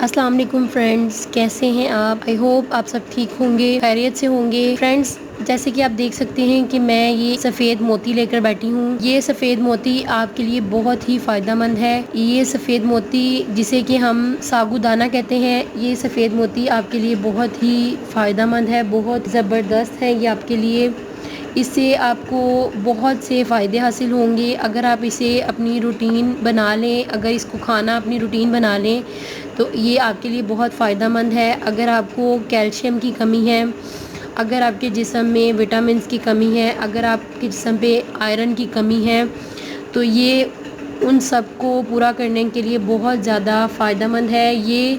السلام علیکم فرینڈز، کیسے ہیں آپ؟ آئی ہوپ آپ سب ٹھیک ہوں گے، خیریت سے ہوں گے۔ فرینڈز، جیسے کہ آپ دیکھ سکتے ہیں کہ میں یہ سفید موتی لے کر بیٹھی ہوں۔ یہ سفید موتی آپ کے لیے بہت ہی فائدہ مند ہے۔ یہ سفید موتی جسے کہ ہم ساگو دانہ کہتے ہیں، یہ سفید موتی آپ کے لیے بہت ہی فائدہ مند ہے، بہت زبردست ہے یہ آپ کے لیے۔ اس سے آپ کو بہت سے فائدے حاصل ہوں گے اگر آپ اسے اپنی روٹین بنا لیں، اگر اس کو کھانا اپنی روٹین بنا لیں تو یہ آپ کے لیے بہت فائدہ مند ہے۔ اگر آپ کو کیلشیم کی کمی ہے، اگر آپ کے جسم میں وٹامنس کی کمی ہے، اگر آپ کے جسم پہ آئرن کی کمی ہے تو یہ ان سب کو پورا کرنے کے لیے بہت زیادہ فائدہ مند ہے۔ یہ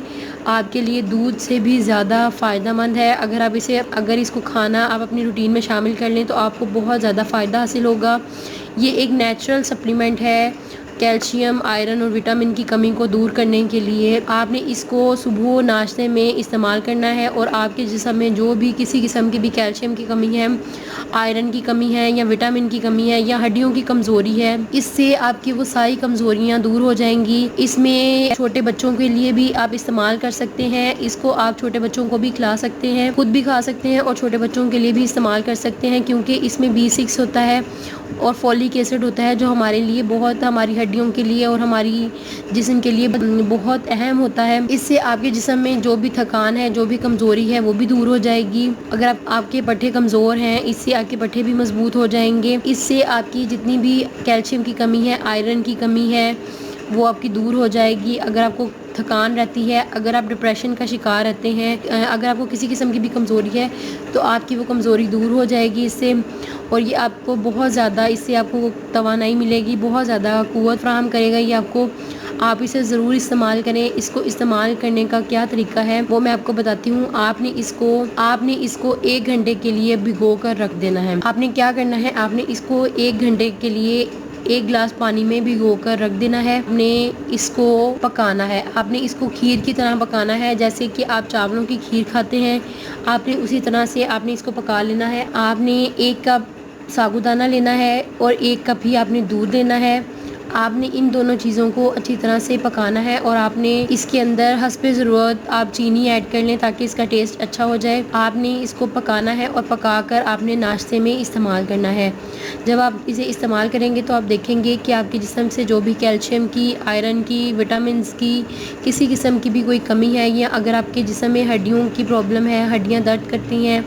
آپ کے لیے دودھ سے بھی زیادہ فائدہ مند ہے۔ اگر اس کو کھانا آپ اپنی روٹین میں شامل کر لیں تو آپ کو بہت زیادہ فائدہ حاصل ہوگا۔ یہ ایک نیچرل سپلیمنٹ ہے کیلشیم، آئرن اور وٹامن کی کمی کو دور کرنے کے لیے۔ آپ نے اس کو صبح ناشتے میں استعمال کرنا ہے اور آپ کے جسم میں جو بھی کسی قسم کی بھی کیلشیم کی کمی ہے، آئرن کی کمی ہے یا وٹامن کی کمی ہے یا ہڈیوں کی کمزوری ہے، اس سے آپ کی وہ ساری کمزوریاں دور ہو جائیں گی۔ اس میں چھوٹے بچوں کے لیے بھی آپ استعمال کر سکتے ہیں۔ اس کو آپ چھوٹے بچوں کو بھی کھلا سکتے ہیں، خود بھی کھا سکتے ہیں اور چھوٹے بچوں کے لیے بھی استعمال کر سکتے ہیں، کیونکہ اس میں B6 ہوتا ہے اور فولک ایسڈ ہوتا ہے جو ہمارے لیے بہت، ہماری ہڈیوں کے لیے اور ہماری جسم کے لیے بہت اہم ہوتا ہے۔ اس سے آپ کے جسم میں جو بھی تھکان ہے، جو بھی کمزوری ہے وہ بھی دور ہو جائے گی۔ اگر آپ کے پٹھے کمزور ہیں، اس سے آپ کے پٹھے بھی مضبوط ہو جائیں گے۔ اس سے آپ کی جتنی بھی کیلشیم کی کمی ہے، آئرن کی کمی ہے، وہ آپ کی دور ہو جائے گی۔ اگر آپ کو تھکان رہتی ہے، اگر آپ ڈپریشن کا شکار رہتے ہیں، اگر آپ کو کسی قسم کی بھی کمزوری ہے تو آپ کی وہ کمزوری دور ہو جائے گی اس سے، اور یہ آپ کو بہت زیادہ، اس سے آپ کو توانائی ملے گی، بہت زیادہ قوت فراہم کرے گا یہ آپ کو۔ آپ اسے ضرور استعمال کریں۔ اس کو استعمال کرنے کا کیا طریقہ ہے وہ میں آپ کو بتاتی ہوں۔ آپ نے اس کو 1 گھنٹے کے لیے بھگو کر رکھ دینا ہے۔ آپ نے کیا کرنا ہے، آپ نے اس کو 1 گھنٹے کے لیے 1 گلاس پانی میں بھگو کر رکھ دینا ہے۔ آپ نے اس کو پکانا ہے، آپ نے اس کو کھیر کی طرح پکانا ہے، جیسے کہ آپ چاولوں کی کھیر کھاتے ہیں، آپ نے اسی طرح سے آپ نے اس کو پکا لینا ہے۔ آپ نے 1 کپ ساگو دانہ لینا ہے اور 1 کپ ہی آپ نے دودھ لینا ہے۔ آپ نے ان دونوں چیزوں کو اچھی طرح سے پکانا ہے اور آپ نے اس کے اندر حسب ضرورت آپ چینی ایڈ کر لیں تاکہ اس کا ٹیسٹ اچھا ہو جائے۔ آپ نے اس کو پکانا ہے اور پکا کر آپ نے ناشتے میں استعمال کرنا ہے۔ جب آپ اسے استعمال کریں گے تو آپ دیکھیں گے کہ آپ کے جسم سے جو بھی کیلشیم کی، آئرن کی، وٹامنس کی کسی قسم کی بھی کوئی کمی ہے، یا اگر آپ کے جسم میں ہڈیوں کی پرابلم ہے، ہڈیاں درد کرتی ہیں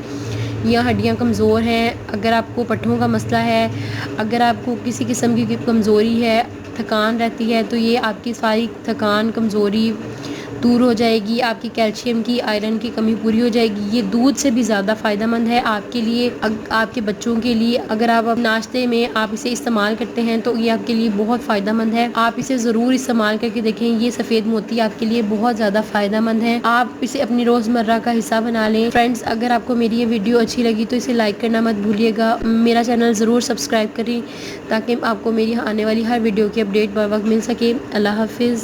یا ہڈیاں کمزور ہیں، اگر آپ کو پٹھوں کا مسئلہ ہے، اگر آپ کو کسی قسم کی کمزوری ہے، تھکان رہتی ہے، تو یہ آپ کی ساری تھکان، کمزوری دور ہو جائے گی۔ آپ کی کیلشیم کی، آئرن کی کمی پوری ہو جائے گی۔ یہ دودھ سے بھی زیادہ فائدہ مند ہے آپ کے لیے، آپ کے بچوں کے لیے۔ اگر آپ ناشتے میں آپ اسے استعمال کرتے ہیں تو یہ آپ کے لیے بہت فائدہ مند ہے۔ آپ اسے ضرور استعمال کر کے دیکھیں، یہ سفید موتی آپ کے لیے بہت زیادہ فائدہ مند ہے۔ آپ اسے اپنی روزمرہ کا حصہ بنا لیں۔ فرینڈز، اگر آپ کو میری یہ ویڈیو اچھی لگی تو اسے لائک کرنا مت بھولیے گا۔ میرا چینل ضرور سبسکرائب کریں تاکہ آپ کو میری آنے والی ہر ویڈیو کی اپڈیٹ بر وقت مل سکے۔ اللہ حافظ۔